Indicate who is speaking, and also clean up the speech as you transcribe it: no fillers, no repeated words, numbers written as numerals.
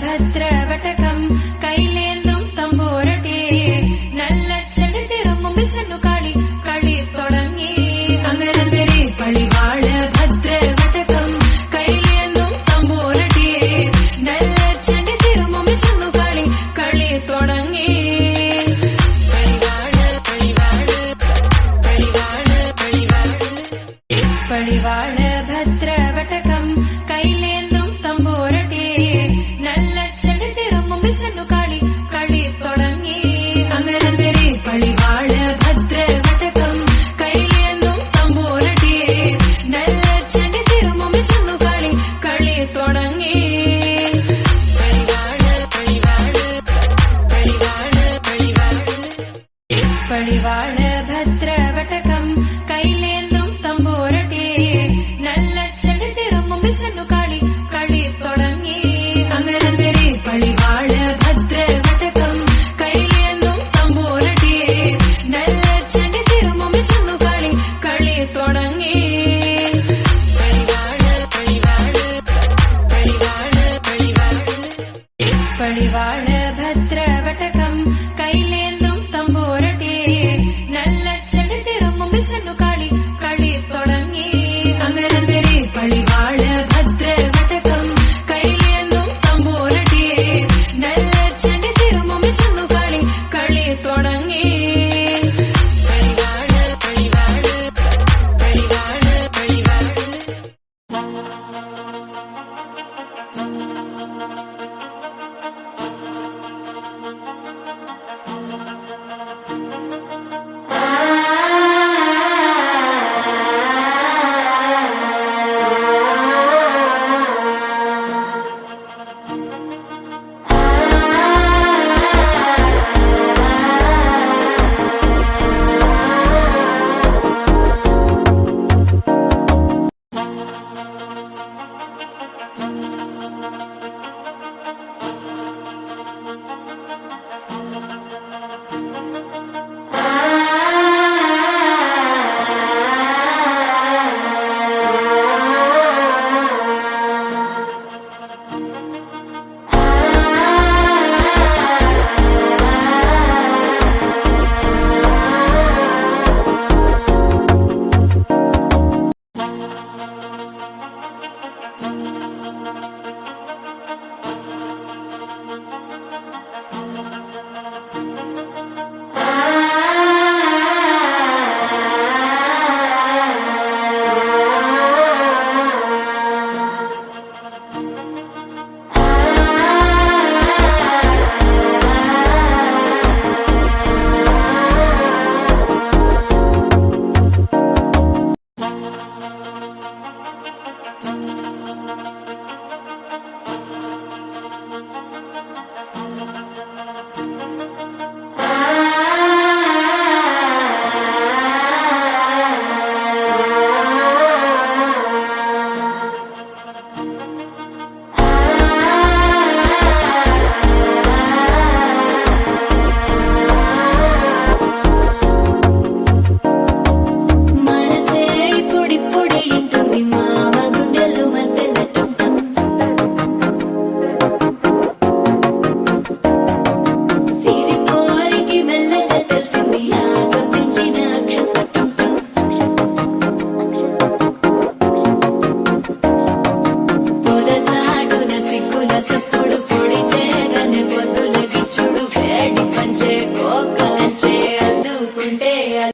Speaker 1: ഭദ്രവടകം കൈലേന്തും തമ്പൂരട്ടെ നല്ല ചെടുതിരും മുമ്പിൽ ചെന്നു കളി കളി തുടങ്ങി അങ്ങനെ പളിവാള് ഭദ്രവടകം കൈലേന്തും തമ്പൂരട്ടെ നല്ല ചെടുതിരും മുമ്പിൽ ചെന്നു കളി കളി തുടങ്ങി പളിവാള് ഭദ്രവടകം കൈലേന്തും തമ്പൂരട്ടെ നല്ല ചെടുതിരും മുമ്പിൽ ചെന്നു കളി കളി തുടങ്ങി അങ്ങനെ പളിവാള് ഭദ്രവടകം കൈലേന്തും തമ്പൂരട്ടെ നല്ല ചെടുതിരും മുമ്പിൽ ചെന്നു കളി കളി തുടങ്ങി പളിവാള് ഭദ്രവടകം കൈലേന്തും തമ്പൂരട്ടെ നല്ല ചെടുതിരും മുമ്പിൽ ചെന്നു കളി കളി തുടങ്ങി അങ്ങനെ പളിവാള് ഭദ്രവടകം കൈലേന്തും തമ്പൂരട്ടെ നല്ല ചെടുതിരും മുമ്പിൽ ചെന്നു കളി കളി തുടങ്ങി പളിവാള്